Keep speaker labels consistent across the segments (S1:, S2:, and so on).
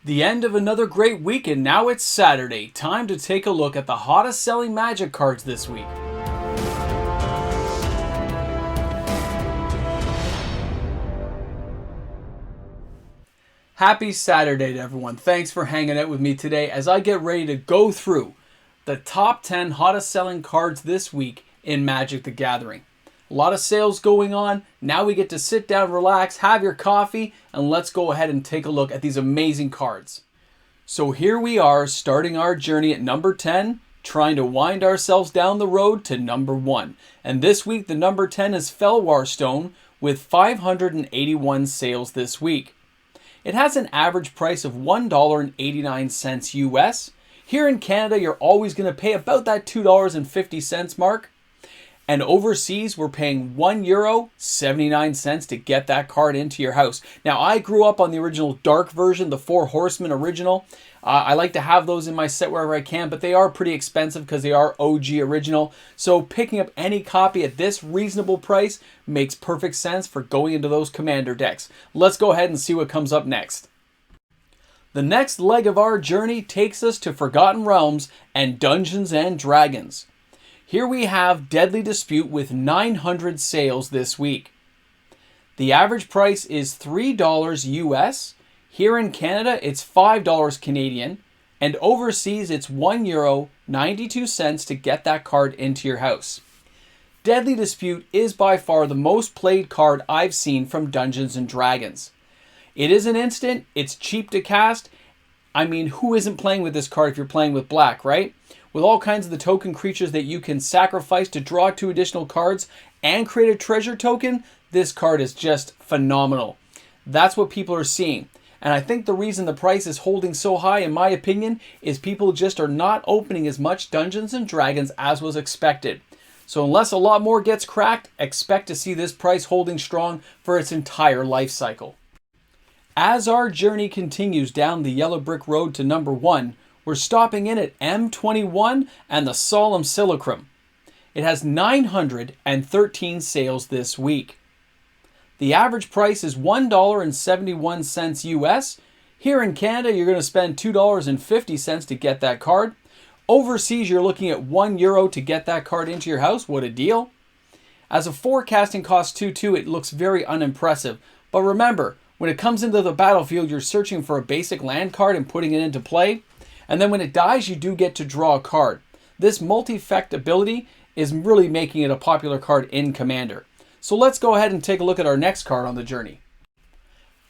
S1: The end of another great week, and now it's Saturday. Time to take a look at the hottest selling Magic cards this week. Happy Saturday to everyone. Thanks for hanging out with me today as I get ready to go through the top 10 hottest selling cards this week in Magic the Gathering. A lot of sales going on. Now we get to sit down, relax, have your coffee, and let's go ahead and take a look at these amazing cards. So here we are, starting our journey at number 10, trying to wind ourselves down the road to number 1. And this week, the number 10 is Felwar Stone with 581 sales this week. It has an average price of $1.89 US. Here in Canada, you're always going to pay about that $2.50 mark. And overseas, we're paying €1.79 to get that card into your house. Now, I grew up on the original dark version, the Four Horsemen original. I like to have those in my set wherever I can, but they are pretty expensive because they are OG original. So picking up any copy at this reasonable price makes perfect sense for going into those commander decks. Let's go ahead and see what comes up next. The next leg of our journey takes us to Forgotten Realms and Dungeons and Dragons. Here we have Deadly Dispute with 900 sales this week. The average price is $3 US. Here in Canada, it's $5 Canadian. And overseas, it's €1.92 to get that card into your house. Deadly Dispute is by far the most played card I've seen from Dungeons and Dragons. It is an instant, it's cheap to cast. I mean, who isn't playing with this card if you're playing with black, right? With all kinds of the token creatures that you can sacrifice to draw 2 additional cards and create a treasure token, this card is just phenomenal. That's what people are seeing. And I think the reason the price is holding so high, in my opinion, is people just are not opening as much Dungeons and Dragons as was expected. So unless a lot more gets cracked, expect to see this price holding strong for its entire life cycle. As our journey continues down the yellow brick road to number 1, we're stopping in at M21 and the Solemn Simulacrum. It has 913 sales this week. The average price is $1.71 US. Here in Canada, you're going to spend $2.50 to get that card. Overseas, you're looking at €1 to get that card into your house. What a deal. As a forecasting cost 2/2, it looks very unimpressive. But remember, when it comes into the battlefield, you're searching for a basic land card and putting it into play. And then when it dies, you do get to draw a card. This multi-effect ability is really making it a popular card in Commander. So let's go ahead and take a look at our next card on the journey.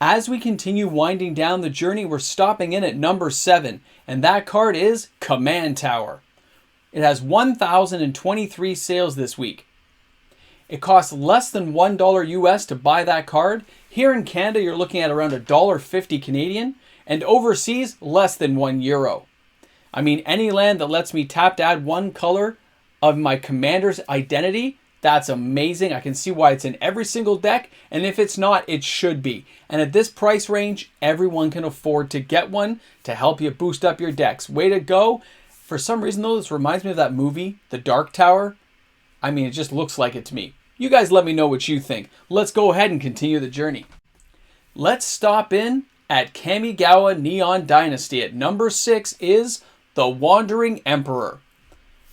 S1: As we continue winding down the journey, we're stopping in at number 7, and that card is Command Tower. It has 1,023 sales this week. It costs less than $1 US to buy that card. Here in Canada, you're looking at around $1.50 Canadian, and overseas, less than €1. I mean, any land that lets me tap to add 1 color of my commander's identity, that's amazing. I can see why it's in every single deck, and if it's not, it should be. And at this price range, everyone can afford to get one to help you boost up your decks. Way to go. For some reason, though, this reminds me of that movie, The Dark Tower. I mean, it just looks like it to me. You guys let me know what you think. Let's go ahead and continue the journey. Let's stop in at Kamigawa Neon Dynasty. At number 6 is the Wandering Emperor.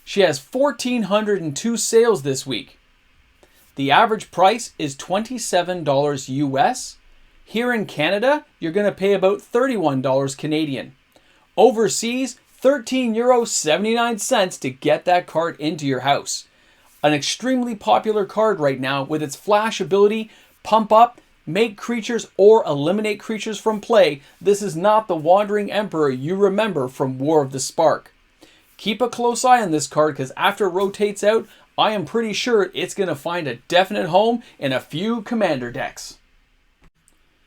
S1: She has 1,402 sales this week. The average price is $27 US. Here in Canada, you're going to pay about $31 Canadian. Overseas, €13.79 to get that card into your house. An extremely popular card right now with its flash ability, pump up, make creatures or eliminate creatures from play. This is not the Wandering Emperor you remember from War of the Spark. Keep a close eye on this card because after it rotates out, I am pretty sure it's going to find a definite home in a few commander decks.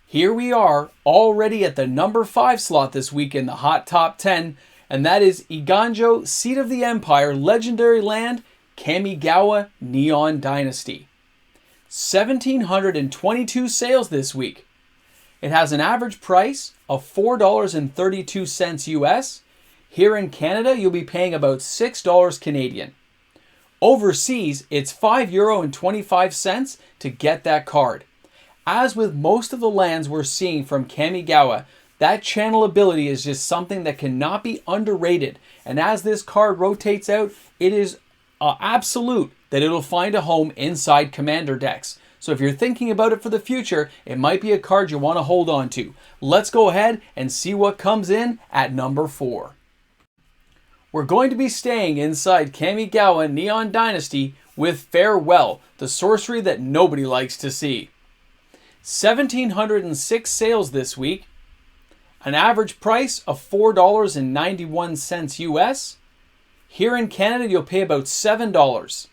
S1: Here we are, already at the number 5 slot this week in the Hot Top 10, and that is Eiganjo, Seat of the Empire, Legendary Land, Kamigawa Neon Dynasty. 1,722 sales this week. It has an average price of $4.32 US. Here in Canada, you'll be paying about $6 Canadian. Overseas, it's €5.25 to get that card. As with most of the lands we're seeing from Kamigawa, That channel ability is just something that cannot be underrated. And as this card rotates out, it is absolute that it'll find a home inside Commander decks. So if you're thinking about it for the future, it might be a card you want to hold on to. Let's go ahead and see what comes in at number 4. We're going to be staying inside Kamigawa Neon Dynasty with Farewell, the sorcery that nobody likes to see. 1,706 sales this week. An average price of $4.91 US. Here in Canada, you'll pay about $7.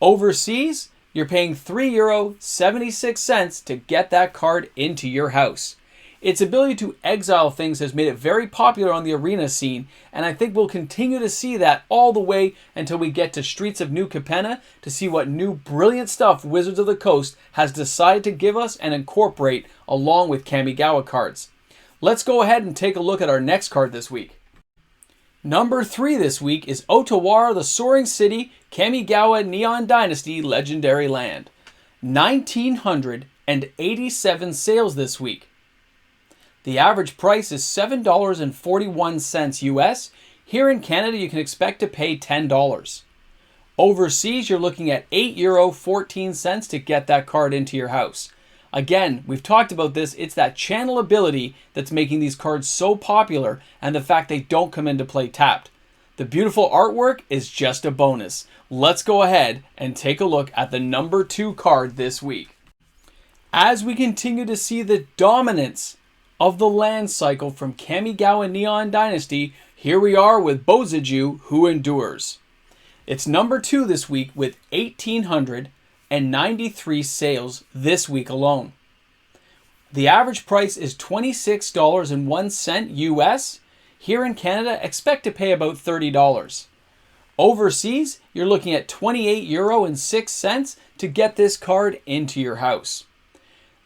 S1: Overseas, you're paying €3.76 to get that card into your house. Its ability to exile things has made it very popular on the arena scene, and I think we'll continue to see that all the way until we get to Streets of New Capenna to see what new brilliant stuff Wizards of the Coast has decided to give us and incorporate along with Kamigawa cards. Let's go ahead and take a look at our next card this week. Number 3 this week is Otawara, the Soaring City, Kamigawa Neon Dynasty Legendary Land. 1,987 sales this week. The average price is $7.41 US. Here in Canada, you can expect to pay $10. Overseas, you're looking at €8.14 to get that card into your house. Again, we've talked about this. It's that channel ability that's making these cards so popular and the fact they don't come into play tapped. The beautiful artwork is just a bonus. Let's go ahead and take a look at the number 2 card this week. As we continue to see the dominance of the land cycle from Kamigawa Neon Dynasty, here we are with Boziju, Who Endures. It's number 2 this week with 1,893 sales this week alone. The average price is $26.01 US. Here in Canada, expect to pay about $30. Overseas, you're looking at €28.06 to get this card into your house.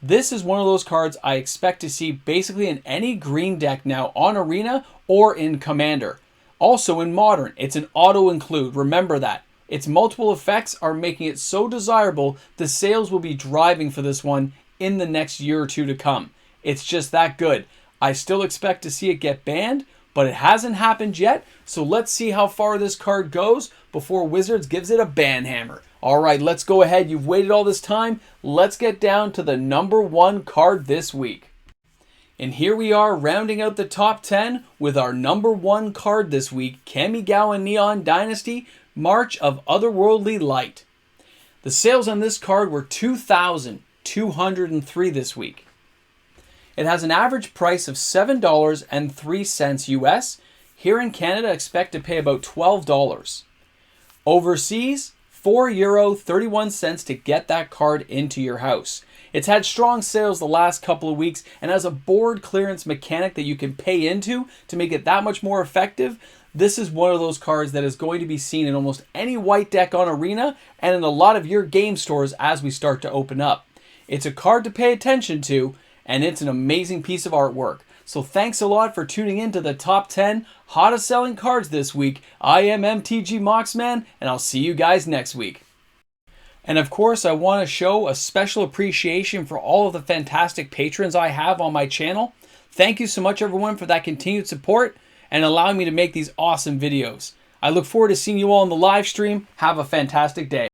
S1: This is one of those cards I expect to see basically in any green deck now on Arena or in Commander. Also in Modern, it's an auto include. Remember that. Its multiple effects are making it so desirable, the sales will be driving for this one in the next year or two to come. It's just that good. I still expect to see it get banned, but it hasn't happened yet, so let's see how far this card goes before Wizards gives it a ban hammer. Alright, let's go ahead. You've waited all this time. Let's get down to the number 1 card this week. And here we are rounding out the top 10 with our number 1 card this week, Kamigawa Neon Dynasty, March of Otherworldly Light. The sales on this card were 2,203 this week. It has an average price of $7.03 US. Here in Canada, expect to pay about $12. Overseas, €4.31 to get that card into your house. It's had strong sales the last couple of weeks and has a board clearance mechanic that you can pay into to make it that much more effective. This is one of those cards that is going to be seen in almost any white deck on Arena and in a lot of your game stores as we start to open up. It's a card to pay attention to, and it's an amazing piece of artwork. So thanks a lot for tuning in to the top 10 hottest selling cards this week. I am MTG Moxman, and I'll see you guys next week. And of course, I want to show a special appreciation for all of the fantastic patrons I have on my channel. Thank you so much, everyone, for that continued support and allowing me to make these awesome videos. I look forward to seeing you all in the live stream. Have a fantastic day.